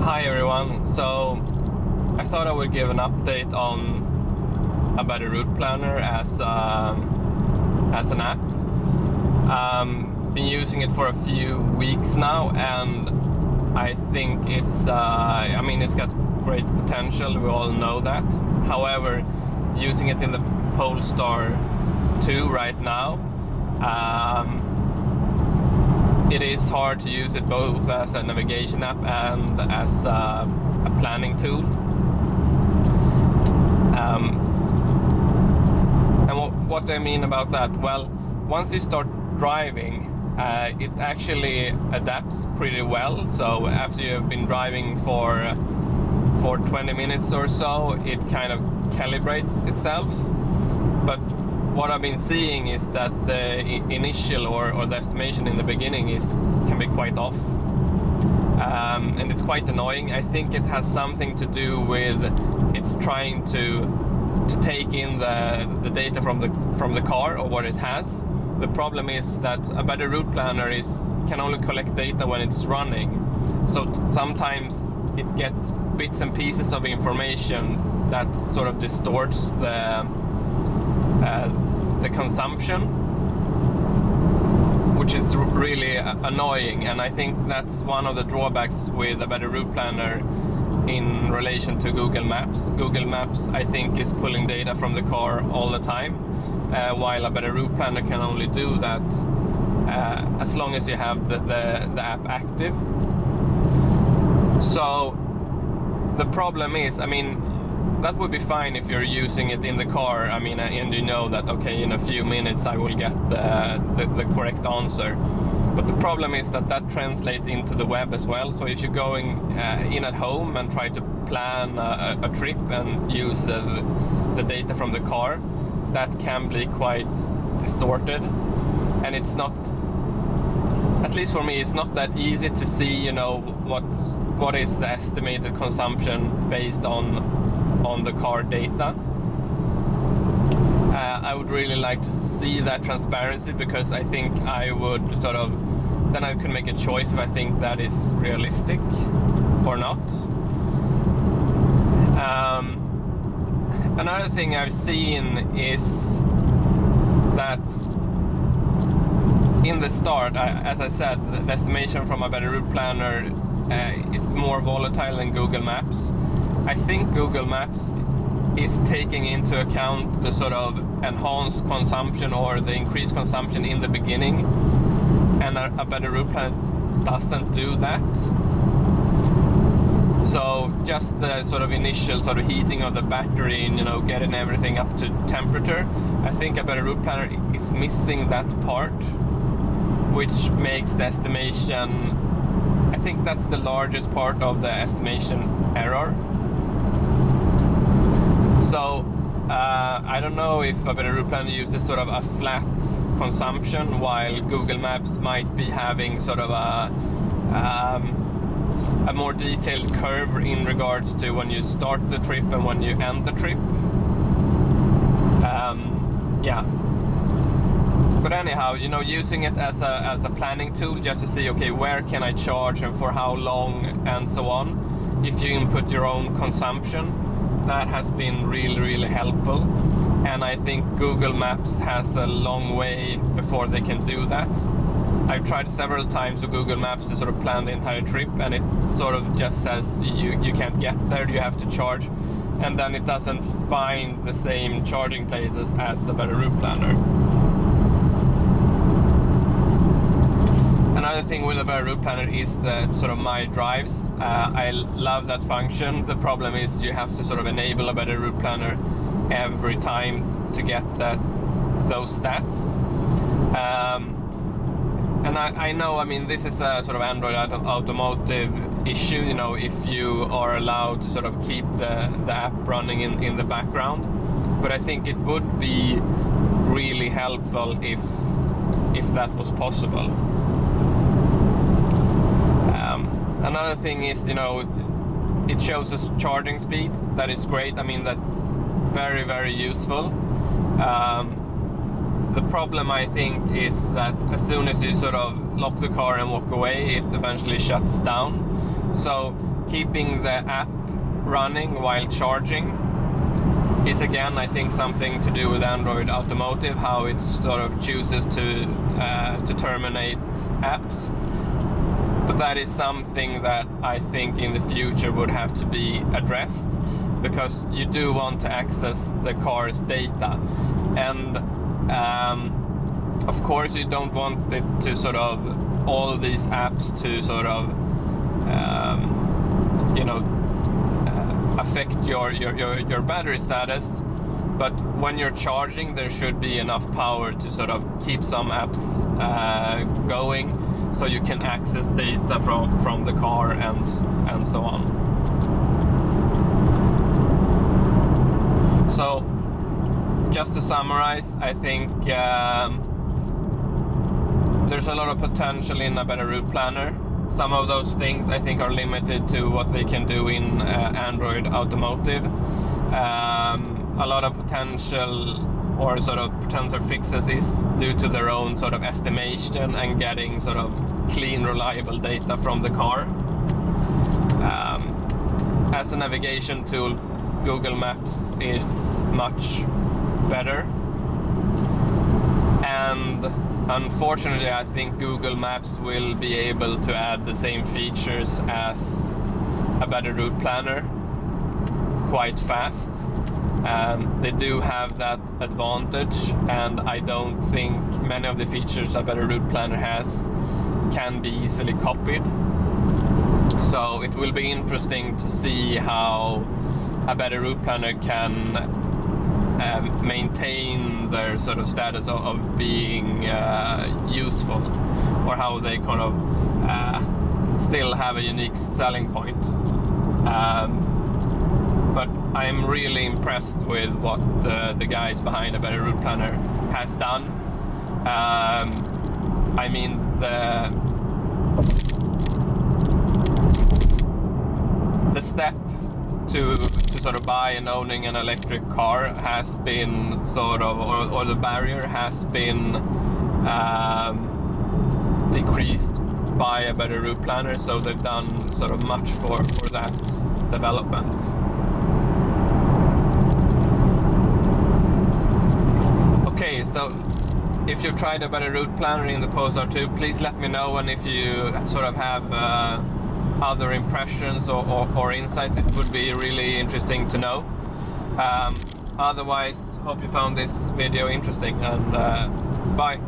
Hi everyone, so I thought I would give an update on a better route planner as an app. Been using it for a few weeks now, and I think it's it's got great potential, we all know that. However, using it in the Polestar 2 right now, it is hard to use it both as a navigation app and as a planning tool. And what do I mean about that? Well, once you start driving, it actually adapts pretty well. So after you've been driving for 20 minutes or so, it kind of calibrates itself. But what I've been seeing is that the initial or the estimation in the beginning can be quite off, and it's quite annoying. I think it has something to do with it's trying to take in the data from the car or what it has. The problem is that a better route planner can only collect data when it's running, so sometimes it gets bits and pieces of information that sort of distorts the consumption, which is really annoying. And I think that's one of the drawbacks with a better route planner in relation to Google Maps. Google Maps, I think, is pulling data from the car all the time, while a better route planner can only do that as long as you have the app active. So the problem is, that would be fine if you're using it in the car, and you know that, okay, in a few minutes I will get the correct answer. But the problem is that translates into the web as well. So if you're going in at home and try to plan a trip and use the data from the car, that can be quite distorted. And it's not, at least for me, it's not that easy to see, what is the estimated consumption based on the car data. I would really like to see that transparency, because I think I would then I could make a choice if I think that is realistic or not. Another thing I've seen is that in the start, as I said, the estimation from a better route planner is more volatile than Google Maps. I think Google Maps is taking into account the sort of enhanced consumption or the increased consumption in the beginning, and a better route planner doesn't do that. So just the sort of initial sort of heating of the battery and getting everything up to temperature, I think a better route planner is missing that part, which makes the estimation, I think that's the largest part of the estimation error. So I don't know if a better route planner uses sort of a flat consumption, while Google Maps might be having sort of a more detailed curve in regards to when you start the trip and when you end the trip. But anyhow, using it as a planning tool, just to see, okay, where can I charge and for how long and so on. If you input your own consumption, that has been really, really helpful. And I think Google Maps has a long way before they can do that. I've tried several times with Google Maps to sort of plan the entire trip, and it sort of just says you can't get there, you have to charge, and then it doesn't find the same charging places as a better route planner. Another thing with a better route planner is the sort of My Drives. I love that function. The problem is you have to sort of enable a better route planner every time to get those stats. And I know, this is a sort of Android Automotive issue, if you are allowed to sort of keep the app running in the background. But I think it would be really helpful if that was possible. Another thing is, it shows us charging speed. That is great. That's very, very useful. The problem, I think, is that as soon as you sort of lock the car and walk away, it eventually shuts down. So keeping the app running while charging is again, I think, something to do with Android Automotive, how it sort of chooses to terminate apps. But that is something that I think in the future would have to be addressed, because you do want to access the car's data, and of course you don't want it to sort of all of these apps to sort of affect your battery status. But when you're charging, there should be enough power to sort of keep some apps going, so you can access data from the car and so on. So just to summarize, I think there's a lot of potential in a better route planner. Some of those things I think are limited to what they can do in Android Automotive. A lot of potential or sort of potential fixes is due to their own sort of estimation and getting sort of clean, reliable data from the car. As a navigation tool, Google Maps is much better, and unfortunately I think Google Maps will be able to add the same features as a better route planner quite fast. They do have that advantage, and I don't think many of the features a better route planner has can be easily copied. So it will be interesting to see how a better route planner can maintain their sort of status of being useful, or how they kind of still have a unique selling point. But I'm really impressed with what the guys behind a better route planner has done. I mean, the step to sort of buy and owning an electric car has been sort of, or the barrier has been decreased by a better route planner, so they've done sort of much for that development. Okay, so if you've tried a better route planner in the Polestar 2, please let me know, and if you sort of have other impressions or insights, it would be really interesting to know. Otherwise, hope you found this video interesting, and bye.